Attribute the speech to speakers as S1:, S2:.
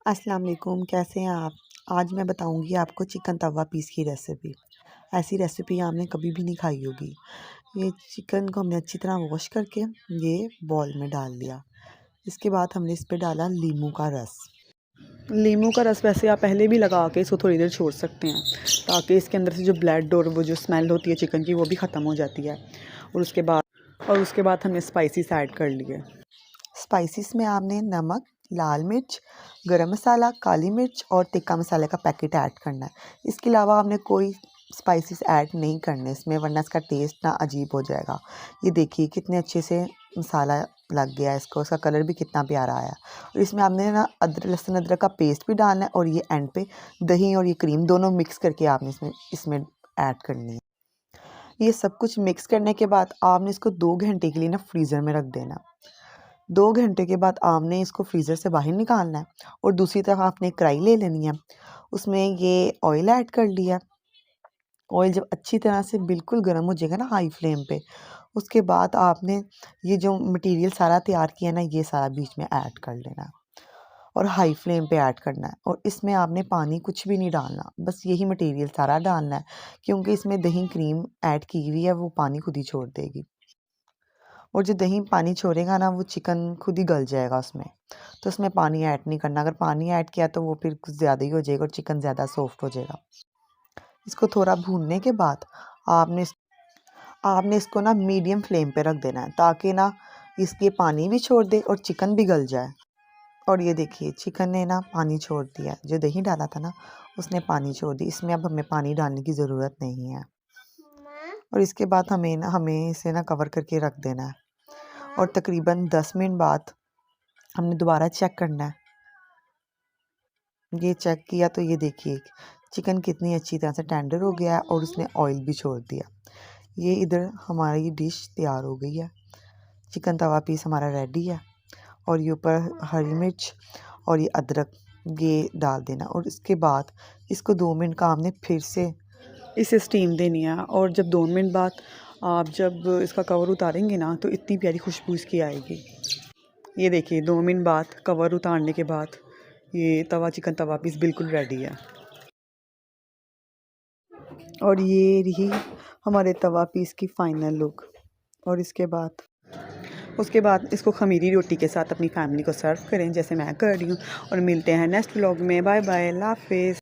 S1: अस्सलाम वालेकुम, कैसे हैं आप? आज मैं बताऊंगी आपको चिकन तवा पीस की रेसिपी। ऐसी रेसिपी आपने कभी भी नहीं खाई होगी। ये चिकन को हमने अच्छी तरह वॉश करके ये बॉल में डाल दिया। इसके बाद हमने इस पे डाला लीमू का रस। लीमू का रस वैसे आप पहले भी लगा के इसको थोड़ी देर छोड़ सकते हैं, ताकि इसके अंदर से जो ब्लड और वो जो स्मेल होती है चिकन की वो भी ख़त्म हो जाती है। और उसके बाद हमने स्पाइसेस ऐड कर लिए। स्पाइसेस में आपने नमक, लाल मिर्च, गरम मसाला, काली मिर्च और तिक्का मसाले का पैकेट ऐड करना है। इसके अलावा आपने कोई स्पाइसेस ऐड नहीं करने इसमें, वरना इसका टेस्ट ना अजीब हो जाएगा। ये देखिए कितने अच्छे से मसाला लग गया है इसको, इसका कलर भी कितना प्यारा आया। और इसमें आपने ना लहसुन अदरक का पेस्ट भी डालना है, और ये एंड पे दही और ये क्रीम दोनों मिक्स करके आपने इसमें ऐड करनी है। ये सब कुछ मिक्स करने के बाद आपने इसको 2 घंटे के लिए ना फ्रीज़र में रख देना। 2 घंटे के बाद आपने इसको फ्रीज़र से बाहर निकालना है, और दूसरी तरफ आपने कढ़ाई ले लेनी है। उसमें ये ऑयल ऐड कर लिया। ऑयल जब अच्छी तरह से बिल्कुल गर्म हो जाएगा ना हाई फ्लेम पे, उसके बाद आपने ये जो मटेरियल सारा तैयार किया ना, ये सारा बीच में ऐड कर लेना है और हाई फ्लेम पे ऐड करना है। और इसमें आपने पानी कुछ भी नहीं डालना, बस यही मटेरियल सारा डालना है, क्योंकि इसमें दही क्रीम ऐड की हुई है, वो पानी खुद ही छोड़ देगी। और जो दही पानी छोड़ेगा ना, वो चिकन खुद ही गल जाएगा उसमें, तो उसमें पानी ऐड नहीं करना। अगर पानी ऐड किया तो वो फिर कुछ ज़्यादा ही हो जाएगा और चिकन ज़्यादा सॉफ्ट हो जाएगा। इसको थोड़ा भूनने के बाद आपने इस आपने इसको ना मीडियम फ्लेम पे रख देना है, ताकि ना इसके पानी भी छोड़ दे और चिकन भी गल जाए। और ये देखिए चिकन ने ना पानी छोड़ दिया, जो दही डाला था ना उसने पानी छोड़ दी। इसमें अब हमें पानी डालने की ज़रूरत नहीं है। और इसके बाद हमें इसे ना कवर करके रख देना है, और तकरीबन 10 मिनट बाद हमने दोबारा चेक करना है। ये चेक किया तो ये देखिए चिकन कितनी अच्छी तरह से टेंडर हो गया है, और उसने ऑयल भी छोड़ दिया। ये इधर हमारी डिश तैयार हो गई है। चिकन तवा पीस हमारा रेडी है, और ये ऊपर हरी मिर्च और ये अदरक ये डाल देना। और इसके बाद इसको 2 मिनट का हमने फिर से इसे स्टीम देनी है। और जब 2 मिनट बाद आप जब इसका कवर उतारेंगे ना, तो इतनी प्यारी खुशबू इसकी आएगी। ये देखिए 2 मिनट बाद कवर उतारने के बाद ये चिकन तवा पीस बिल्कुल रेडी है। और ये रही हमारे तवा पीस की फाइनल लुक। और उसके बाद इसको खमीरी रोटी के साथ अपनी फैमिली को सर्व करें, जैसे मैं कर रही हूँ। और मिलते हैं नेक्स्ट व्लॉग में। बाय बाय, अल्लाह हाफिज़।